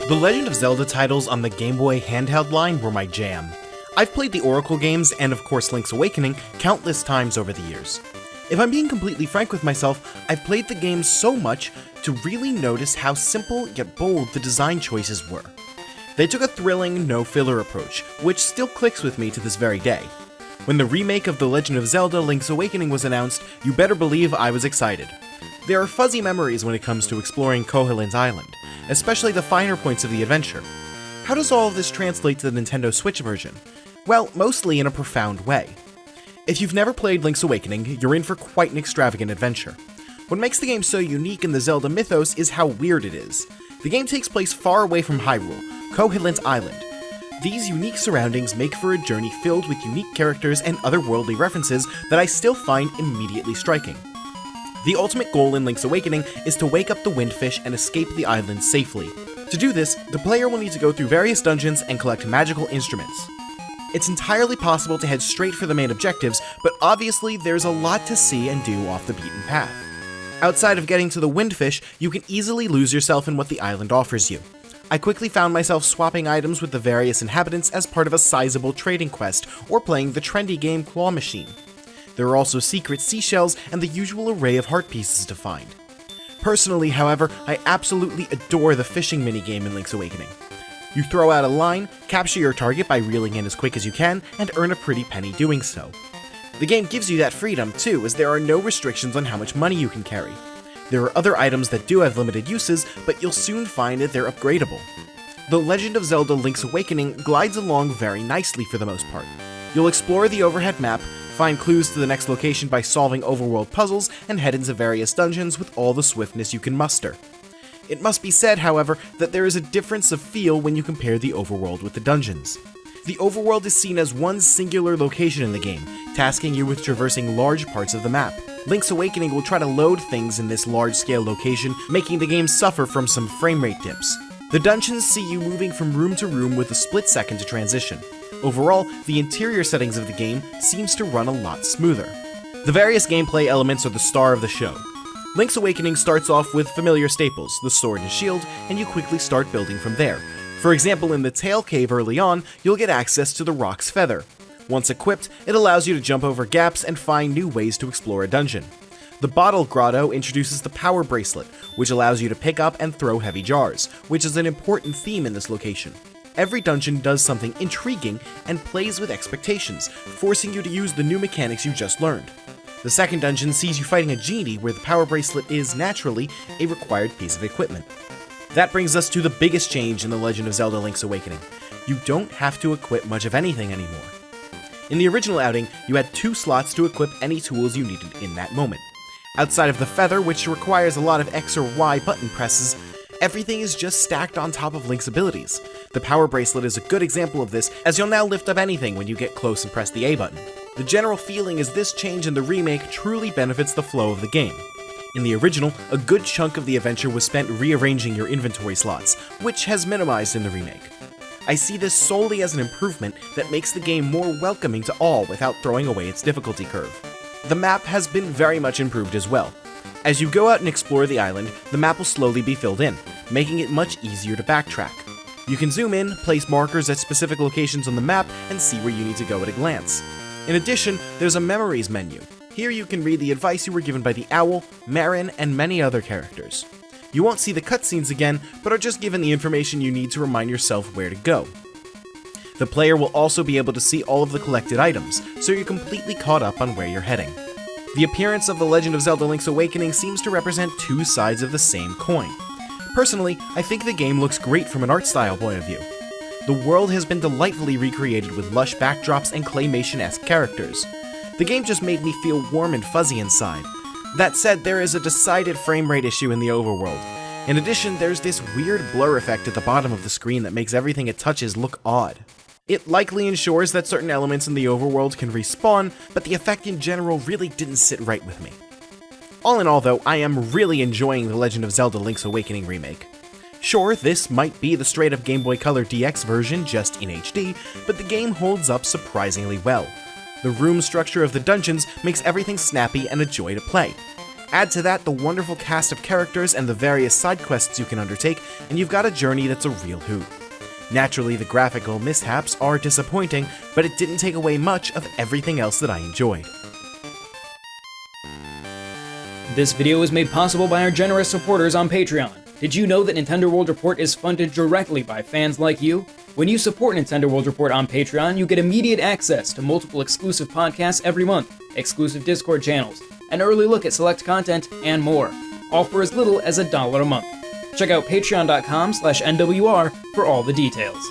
The Legend of Zelda titles on the Game Boy handheld line were my jam. I've played the Oracle games and of course Link's Awakening countless times over the years. If I'm being completely frank with myself, I've played the games so much to really notice how simple yet bold the design choices were. They took a thrilling, no-filler approach, which still clicks with me to this very day. When the remake of The Legend of Zelda Link's Awakening was announced, you better believe I was excited. There are fuzzy memories when it comes to exploring Koholint's Island, especially the finer points of the adventure. How does all of this translate to the Nintendo Switch version? Well, mostly in a profound way. If you've never played Link's Awakening, you're in for quite an extravagant adventure. What makes the game so unique in the Zelda mythos is how weird it is. The game takes place far away from Hyrule, Koholint's Island. These unique surroundings make for a journey filled with unique characters and otherworldly references that I still find immediately striking. The ultimate goal in Link's Awakening is to wake up the Windfish and escape the island safely. To do this, the player will need to go through various dungeons and collect magical instruments. It's entirely possible to head straight for the main objectives, but obviously there's a lot to see and do off the beaten path. Outside of getting to the Windfish, you can easily lose yourself in what the island offers you. I quickly found myself swapping items with the various inhabitants as part of a sizable trading quest, or playing the trendy game Claw Machine. There are also secret seashells and the usual array of heart pieces to find. Personally, however, I absolutely adore the fishing minigame in Link's Awakening. You throw out a line, capture your target by reeling in as quick as you can, and earn a pretty penny doing so. The game gives you that freedom too, as there are no restrictions on how much money you can carry. There are other items that do have limited uses, but you'll soon find that they're upgradable. The Legend of Zelda Link's Awakening glides along very nicely for the most part. You'll explore the overhead map, find clues to the next location by solving overworld puzzles, and head into various dungeons with all the swiftness you can muster. It must be said, however, that there is a difference of feel when you compare the overworld with the dungeons. The overworld is seen as one singular location in the game, tasking you with traversing large parts of the map. Link's Awakening will try to load things in this large-scale location, making the game suffer from some frame rate dips. The dungeons see you moving from room to room with a split second to transition. Overall, the interior settings of the game seems to run a lot smoother. The various gameplay elements are the star of the show. Link's Awakening starts off with familiar staples, the sword and shield, and you quickly start building from there. For example, in the Tail Cave early on, you'll get access to the Rock's Feather. Once equipped, it allows you to jump over gaps and find new ways to explore a dungeon. The Bottle Grotto introduces the Power Bracelet, which allows you to pick up and throw heavy jars, which is an important theme in this location. Every dungeon does something intriguing and plays with expectations, forcing you to use the new mechanics you just learned. The second dungeon sees you fighting a genie where the Power Bracelet is, naturally, a required piece of equipment. That brings us to the biggest change in The Legend of Zelda Link's Awakening. You don't have to equip much of anything anymore. In the original outing, you had 2 slots to equip any tools you needed in that moment. Outside of the feather, which requires a lot of X or Y button presses, everything is just stacked on top of Link's abilities. The Power Bracelet is a good example of this, as you'll now lift up anything when you get close and press the A button. The general feeling is this change in the remake truly benefits the flow of the game. In the original, a good chunk of the adventure was spent rearranging your inventory slots, which has minimized in the remake. I see this solely as an improvement that makes the game more welcoming to all without throwing away its difficulty curve. The map has been very much improved as well. As you go out and explore the island, the map will slowly be filled in, making it much easier to backtrack. You can zoom in, place markers at specific locations on the map, and see where you need to go at a glance. In addition, there's a memories menu. Here you can read the advice you were given by the Owl, Marin, and many other characters. You won't see the cutscenes again, but are just given the information you need to remind yourself where to go. The player will also be able to see all of the collected items, so you're completely caught up on where you're heading. The appearance of The Legend of Zelda Link's Awakening seems to represent 2 sides of the same coin. Personally, I think the game looks great from an art style point of view. The world has been delightfully recreated with lush backdrops and claymation-esque characters. The game just made me feel warm and fuzzy inside. That said, there is a decided frame rate issue in the overworld. In addition, there's this weird blur effect at the bottom of the screen that makes everything it touches look odd. It likely ensures that certain elements in the overworld can respawn, but the effect in general really didn't sit right with me. All in all though, I am really enjoying The Legend of Zelda Link's Awakening remake. Sure, this might be the straight-up Game Boy Color DX version just in HD, but the game holds up surprisingly well. The room structure of the dungeons makes everything snappy and a joy to play. Add to that the wonderful cast of characters and the various side quests you can undertake, and you've got a journey that's a real hoot. Naturally, the graphical mishaps are disappointing, but it didn't take away much of everything else that I enjoyed. This video was made possible by our generous supporters on Patreon. Did you know that Nintendo World Report is funded directly by fans like you? When you support Nintendo World Report on Patreon, you get immediate access to multiple exclusive podcasts every month, exclusive Discord channels, an early look at select content, and more, all for as little as $1 a month. Check out patreon.com/NWR for all the details.